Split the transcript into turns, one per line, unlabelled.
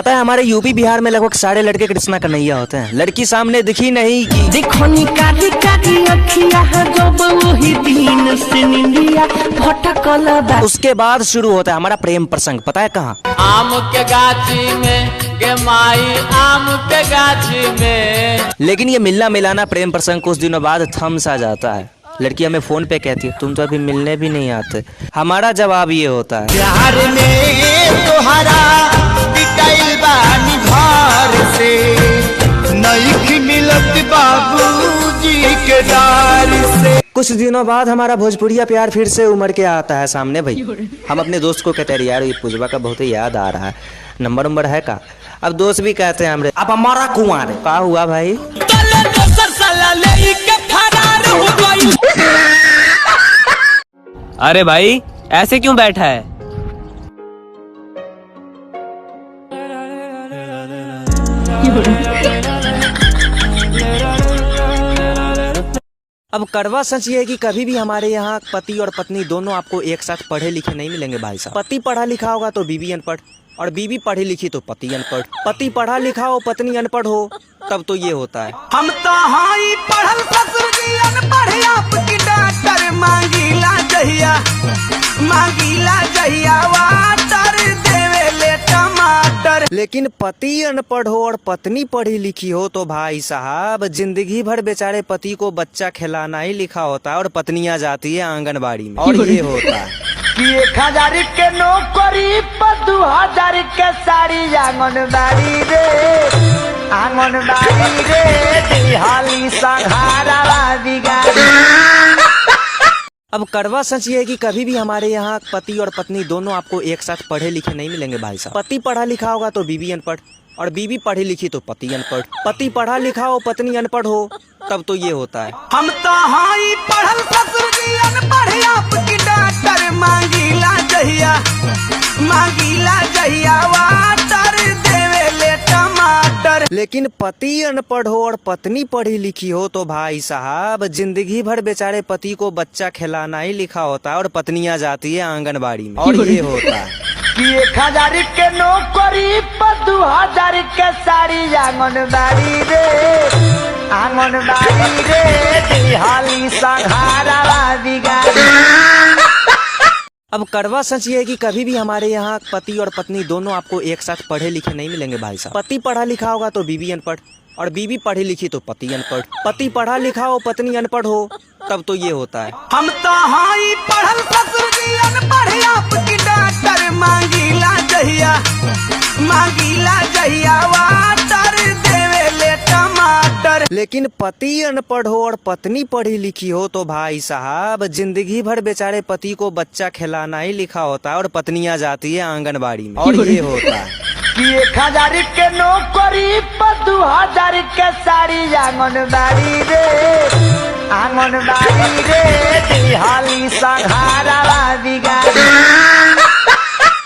पता है हमारे यूपी बिहार में लगभग सारे लड़के कृष्णा कन्हैया होते हैं। लड़की सामने दिखी नहीं कि
देखो निकाली काली अखिया जब वही दिन से निंदिया भटकल बा।
उसके बाद शुरू होता है हमारा प्रेम प्रसंग। पता है कहाँ?
आम के गाछी में के माई आम के गाछी में।
लेकिन ये मिलना मिलाना प्रेम प्रसंग कुछ दिनों बाद थम सा जाता है। लड़की हमें फोन पे कहती है तुम तो अभी मिलने भी नहीं आते। हमारा जवाब ये होता है
प्यार में तोहरा बिकाइल बानी घर से नहीं मिलत बाबूजी के दार से।
कुछ दिनों बाद हमारा भोजपुरिया प्यार फिर से उमड़ के आता है सामने। भाई हम अपने दोस्त को कहते हैं यार ये पुजवा का बहुत ही याद आ रहा है, नंबर है का? अब दोस्त भी कहते हैं हमरे अब हमारा कुंवार का हुआ भाई।
अरे भाई ऐसे क्यों बैठा है?
अब कड़वा सच ये है कि कभी भी हमारे यहाँ पति और पत्नी दोनों आपको एक साथ पढ़े लिखे नहीं मिलेंगे भाई साहब। पति पढ़ा लिखा होगा तो बीवी अनपढ़, और बीवी पढ़ी लिखी तो पति अनपढ़। पति पढ़ा लिखा हो पत्नी अनपढ़ हो तब तो ये होता है
हम तो हाई पढ़ल ससुर जी अनपढ़ आपकी डॉक्टर मांगीला जहिया वाटर देवे ले टमाटर।
लेकिन पति अनपढ़ हो और पत्नी पढ़ी लिखी हो तो भाई साहब जिंदगी भर बेचारे पति को बच्चा खिलाना ही लिखा होता है और पत्नियां जाती है आंगनबाड़ी में। और ये होता है
कि 1000 के नौकरी पर 2000 के साड़ी आंगनबाड़ी रे दिहाली संघारा बिगाड़ी।
अब कड़वा सच ये है कि कभी भी हमारे यहाँ पति और पत्नी दोनों आपको एक साथ पढ़े लिखे नहीं मिलेंगे भाई साहब। पति पढ़ा लिखा होगा तो बीवी अनपढ़, और बीवी पढ़ी लिखी तो पति अनपढ़। पति पढ़ा लिखा हो पत्नी अनपढ़ हो तब तो ये होता है
हम तो हाई पढ़ल ससुर जी अनपढ़ आपकी डॉक्टर मांगीला जहिया वाटर देवे ले टमाटर।
लेकिन पति अनपढ़ हो और पत्नी पढ़ी लिखी हो तो भाई साहब जिंदगी भर बेचारे पति को बच्चा खिलाना ही लिखा होता है और पत्नियां जाती है आंगनबाड़ी में। और ये होता है
कि 1000 के नौकरी पर 2000 के साड़ी आंगनबाड़ी रे दिहाली संघारा बिगाड़ी।
अब कड़वा सच ये है कि कभी भी हमारे यहाँ पति और पत्नी दोनों आपको एक साथ पढ़े लिखे नहीं मिलेंगे भाई साहब। पति पढ़ा लिखा होगा तो बीवी अनपढ़, और बीवी पढ़ी लिखी तो पति अनपढ़। पति पढ़ा लिखा हो पत्नी अनपढ़ हो तब तो ये होता है
हम तो हाई पढ़ल ससुर जी अनपढ़ आपकी डॉक्टर मांगीला जहिया वाटर देवे ले टमाटर।
लेकिन पति अनपढ़ हो और पत्नी पढ़ी लिखी हो तो भाई साहब जिंदगी भर बेचारे पति को बच्चा खिलाना ही लिखा होता है और पत्नियां जाती है आंगनबाड़ी में। और ये होता है
कि 1000 के नौकरी पर 2000 के साड़ी आंगनबाड़ी रे दिहाली संघारा बिगाड़ी।